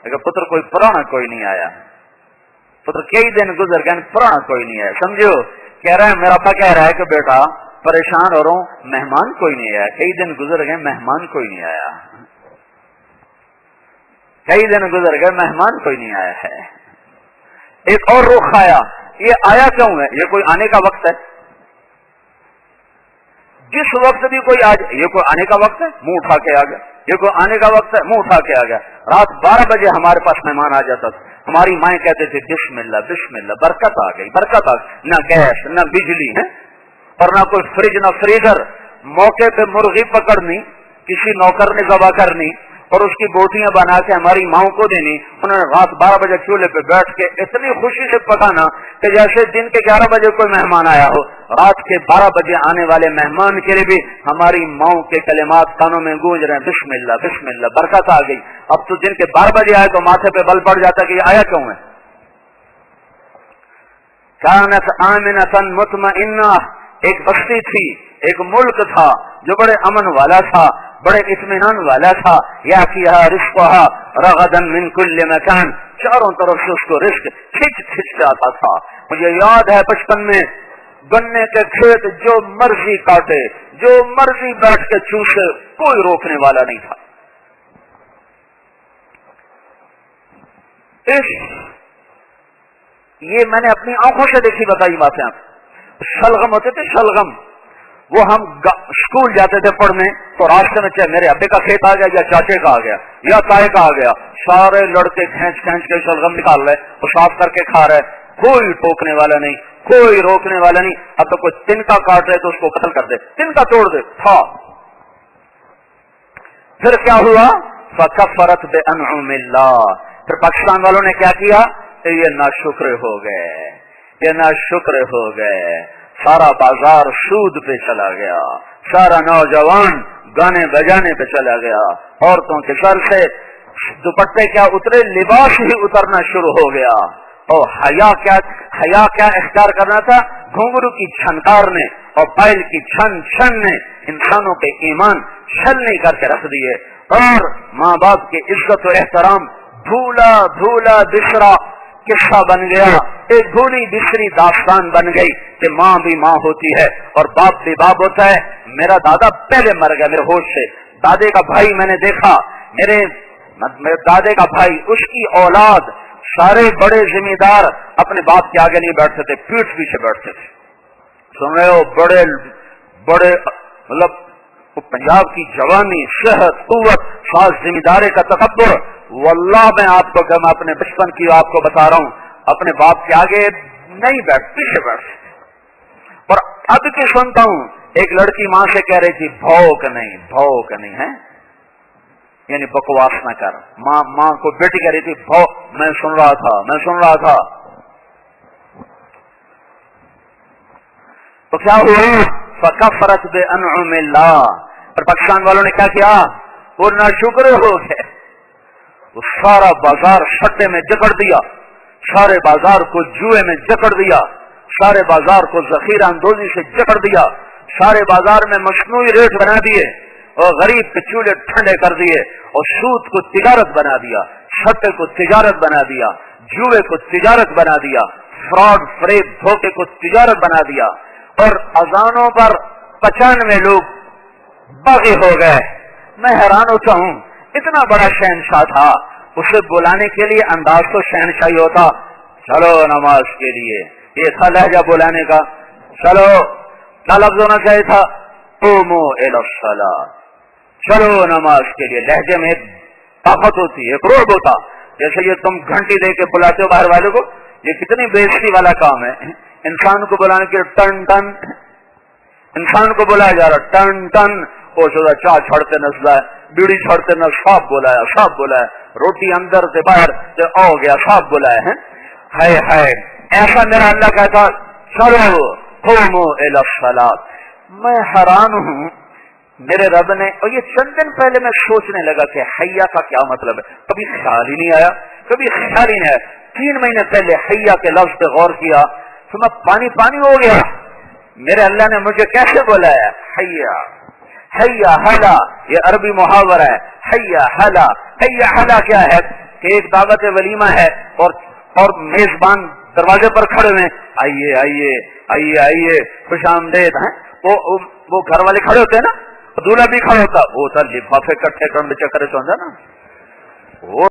لیکن پتر کوئی پرانا کوئی نہیں آیا. پتر کئی دن گزر گئے, پرانا کوئی نہیں آیا. سمجھو کہہ رہا ہے, میرا ابا کہہ رہا ہے کہ بیٹا پریشان ہو رہا ہوں, مہمان کوئی نہیں آیا. کئی دن گزر گئے, مہمان کوئی نہیں آیا. کئی دن گزر گئے, مہمان کوئی نہیں آیا ہے. ایک اور رخ آیا. یہ آیا کیوں ہے؟ یہ کوئی آنے کا وقت ہے؟ جس وقت بھی کوئی آ جائے, یہ کوئی آنے کا وقت ہے, منہ اٹھا کے آ گیا. یہ کوئی آنے کا وقت ہے, منہ اٹھا کے آ گیا. رات 12 بجے ہمارے پاس مہمان آ جاتا تھا. ہماری مائیں کہتے تھے بسم اللہ بسم اللہ, برکت آ گئی, برکت آ گئی. نہ گیس نہ بجلی ہے اور نہ کوئی فریج نہ فریزر. موقع پہ مرغی پکڑنی, کسی نوکر نے ذبح کرنی اور اس کی بوٹیاں بنا کے ہماری ماؤں کو دینی. انہوں نے رات 12 بجے چولہے پہ بیٹھ کے اتنی خوشی سے پکانا کہ جیسے دن کے 11 بجے کوئی مہمان آیا ہو. رات کے 12 بجے آنے والے مہمان کے لیے بھی ہماری ماؤں کے کلمات کانوں میں گونج رہے ہیں, بسم اللہ بسم اللہ, برکت آ گئی. اب تو دن کے 12 بجے آئے تو ماتھے پہ بل پڑ جاتا کہ یہ آیا کیوں ہے. کانت آمنۃ مطمئنہ, ایک بستی تھی, ایک ملک تھا جو بڑے امن والا تھا, بڑے اطمینان والا تھا. یا کیا رزقھا رغدا من کل مکان, چاروں طرف سے اس کو رزق کھچ کھچ کے آتا تھا. مجھے یاد ہے بچپن میں گنے کے کھیت جو مرضی کاٹے, جو مرضی بیٹھ کے چوسے, کوئی روکنے والا نہیں تھا. یہ میں نے اپنی آنکھوں سے دیکھی بتائی باتیں. شلغم ہوتے تھے, شلغم, وہ ہم اسکول جاتے تھے پڑھنے تو راستے میں چاہے میرے ابے کا کھیت آ گیا یا چاچے کا آ گیا یا تائے کا آ گیا, سارے لڑکے کھینچ کھینچ کے شلغم نکال رہے, وہ صاف کر کے کھا رہے, کوئی ٹوکنے والا نہیں, کوئی روکنے والا نہیں. اب تو کوئی تنکا کاٹ رہے تو اس کو قتل کر دے, تنکا توڑ دے تھا. پھر کیا ہوا؟ فکفرت بانعم اللہ. پھر پاکستان والوں نے کیا کیا؟ یہ ناشکر ہو گئے, یہ ناشکر ہو گئے. سارا بازار سود پہ چلا گیا, سارا نوجوان گانے بجانے پہ چلا گیا, عورتوں کے سر سے دوپٹے کیا اترے, لباس ہی اترنا شروع ہو گیا. اور حیا کیا اختیار کرنا تھا؟ گھنگرو کی چھنکار نے اور پائل کی چھن چھن نے انسانوں کے ایمان چھلنی کر کے رکھ دیے, اور ماں باپ کی عزت و احترام بھولا بھولا بسرا قصہ بن گیا. ایک بھولی بسری داستان بن گئی کہ ماں بھی ماں ہوتی ہے اور باپ بھی باپ ہوتا ہے. میرا دادا پہلے مر گیا میرے ہوش سے. دادے کا بھائی میں نے دیکھا, میرے دادے کا بھائی, اس کی اولاد سارے بڑے ذمہ دار اپنے باپ کے آگے نہیں بیٹھتے تھے, پیٹھ پیچھے بیٹھتے تھے. سن رہے ہو, بڑے بڑے مطلب پنجاب کی جوانی, صحت, قوت, خاص ذمہ داری کا تکبر. واللہ میں آپ کو میں اپنے بچپن کی آپ کو بتا رہا ہوں, اپنے باپ کے آگے نہیں بیٹھ, پیچھے بیٹھتے. اور اب کی سنتا ہوں, ایک لڑکی ماں سے کہہ رہی تھی بھوک نہیں ہے, یعنی بکواس نہ کر. ماں کو بیٹی کہہ رہی تھی بھوک. میں سن رہا تھا. تو کیا ہوا؟ فکفرت بانعم اللہ. اور پاکستان والوں نے کیا کیا؟ وہ ناشکر ہو گئے. وہ سارا بازار سٹے میں جکڑ دیا, سارے بازار کو جوئے میں جکڑ دیا, سارے بازار کو ذخیرہ اندوزی سے جکڑ دیا, سارے بازار میں مصنوعی ریٹ بنا دیے اور غریب کے چولہے ٹھنڈے کر دیے, اور سود کو تجارت بنا دیا, سٹے کو تجارت بنا دیا, جوئے کو تجارت بنا دیا, فراڈ فریب دھوکے کو تجارت بنا دیا. اور اذانوں پر 95 لوگ باغی ہو گئے. میں حیران ہوتا ہوں, اتنا بڑا شہنشاہ تھا, اسے بلانے کے لیے انداز تو شہنشاہی ہوتا. چلو نماز کے لیے, یہ تھا لہجہ بلانے کا. چلو, کیا لفظ ہونا چاہیے تھا؟ قوموا الی الصلاۃ, چلو نماز کے لیے. لہجے میں ایک طاقت ہوتی ہے, ایک روب ہوتا. جیسے یہ تم گھنٹی دے کے بلاتے ہو باہر والے کو, یہ کتنی بےعزتی والا کام ہے. انسان کو بلانے کے ٹن ٹن, انسان کو بلایا جا رہا ٹن ٹن. وہ سوچا چاہ چھڑتے نسلا ہے, بیڑی چھڑتے نہ, صاف بولا ہے, روٹی اندر سے باہر سے آ گیا, صاف بولایا ہے. ہائے ایسا میرا اللہ کہتا چلو قوموا الی الصلاۃ. میں حیران ہوں میرے رب نے, اور یہ چند دن پہلے میں سوچنے لگا کہ حیا کا کیا مطلب ہے. کبھی خیال ہی نہیں آیا. 3 مہینے پہلے حیا کے لفظ پہ غور کیا تو میں پانی ہو گیا. میرے اللہ نے مجھے کیسے بولا ہے حیا حلا, یہ عربی محاورہ ہے. حیا حلا کیا ہے؟ کہ ایک دعوت ولیمہ ہے اور میزبان دروازے پر کھڑے ہوئے، آئیے آئیے آئیے آئیے خوش آمدید ہیں، وہ گھر والے کھڑے ہوتے ہیں نا، دولہا بھی کھڑا ہوتا، وہ لفافے کٹھے کرنے چکر تو نا وہ